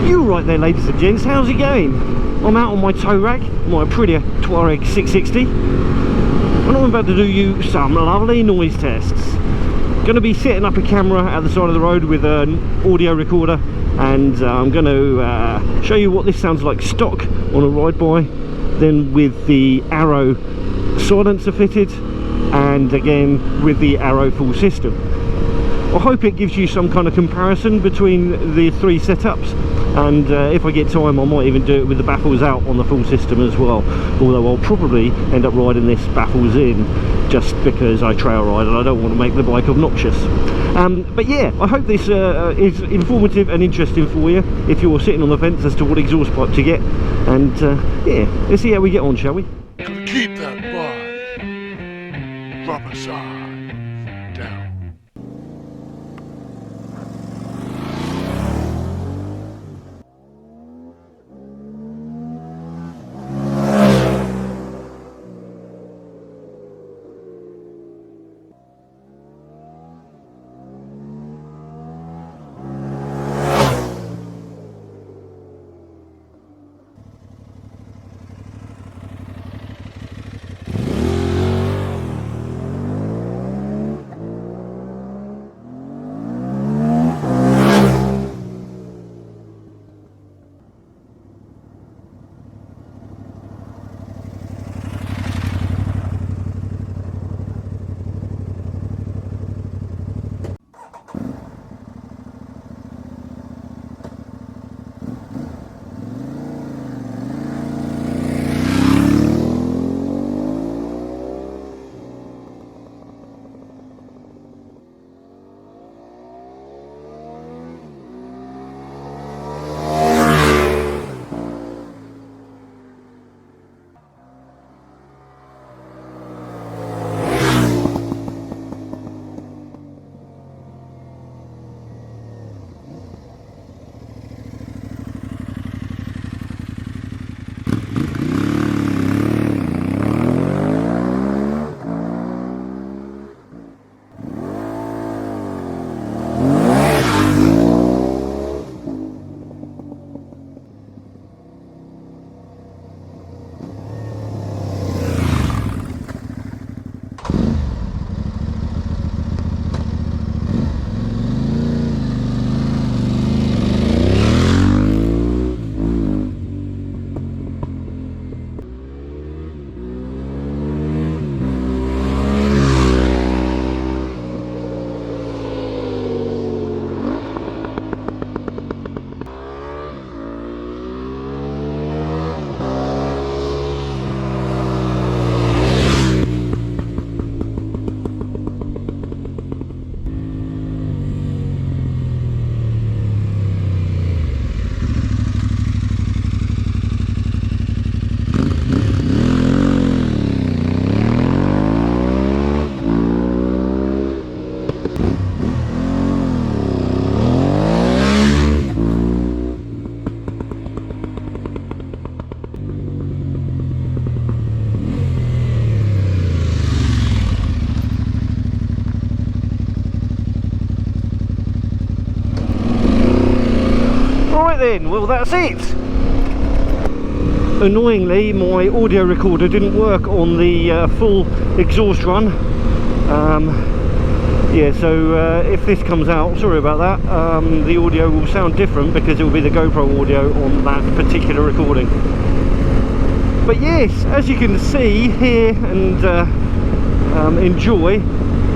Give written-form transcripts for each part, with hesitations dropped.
You right there, ladies and gents, how's it going? I'm out on my tow rack, my Aprilia Tuareg 660, and I'm about to do you some lovely noise tests. Going to be setting up a camera at the side of the road with an audio recorder, and I'm going to show you what this sounds like stock on a ride-by, then with the Arrow silencer fitted, and again with the Arrow full system. I hope it gives you some kind of comparison between the three setups, and if I get time I might even do it with the baffles out on the full system as well, although I'll probably end up riding this baffles in just because I trail ride and I don't want to make the bike obnoxious. But yeah, I hope this is informative and interesting for you if you're sitting on the fence as to what exhaust pipe to get, and yeah, let's see how we get on, shall we? Keep that bud rubber side down. Then, well, that's it. Annoyingly, my audio recorder didn't work on the full exhaust run. Yeah, so if this comes out, sorry about that, the audio will sound different because it will be the GoPro audio on that particular recording. But yes, as you can see, hear and enjoy,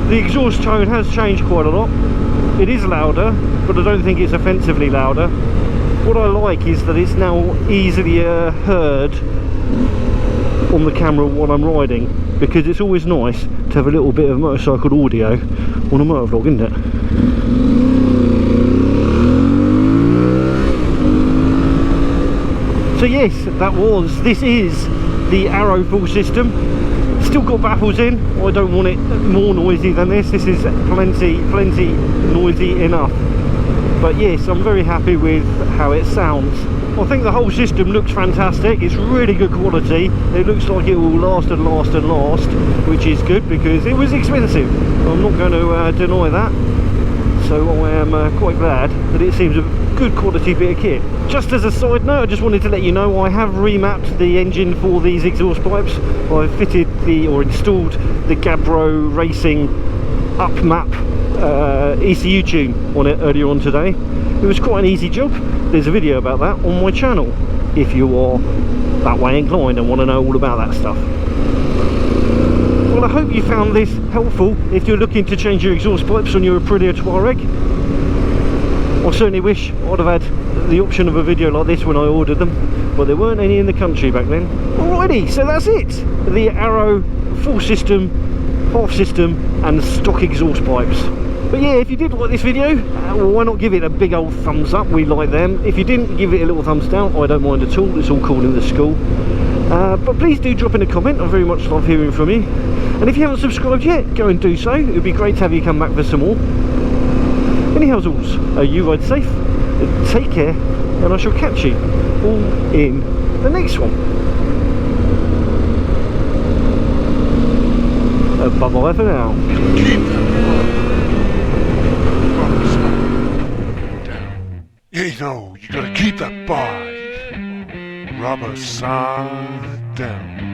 the exhaust tone has changed quite a lot. It is louder, but I don't think it's offensively louder. What I like is that it's now easily heard on the camera while I'm riding, because it's always nice to have a little bit of motorcycle audio on a motovlog, isn't it? So yes, this is the Arrow full system. Still got baffles in. I don't want it more noisy than this. This is plenty noisy enough. But yes, I'm very happy with how it sounds. I think the whole system looks fantastic. It's really good quality. It looks like it will last and last and last, which is good because it was expensive. I'm not going to deny that. So I am quite glad that it seems a good quality bit of kit. Just as a side note, I just wanted to let you know I have remapped the engine for these exhaust pipes. I've fitted or installed the gabroracing UpMap ECU tune on it earlier on today. It was quite an easy job. There's a video about that on my channel if you are that way inclined and want to know all about that stuff. Well, I hope you found this helpful if you're looking to change your exhaust pipes on your Aprilia Tuareg. I certainly wish I'd have had the option of a video like this when I ordered them, but there weren't any in the country back then. Alrighty, so that's it. The Arrow full system, half system and stock exhaust pipes. But yeah, if you did like this video, why not give it a big old thumbs up? We like them. If you didn't, give it a little thumbs down. I don't mind at all. It's all cool in the school. But please do drop in a comment. I very much love hearing from you. And if you haven't subscribed yet, go and do so. It would be great to have you come back for some more. Anyhow's alls, you ride safe, take care, and I shall catch you all in the next one. Bye bye for now. Keep that rubber side down. Yeah, you know, you gotta keep that bar rubber side down.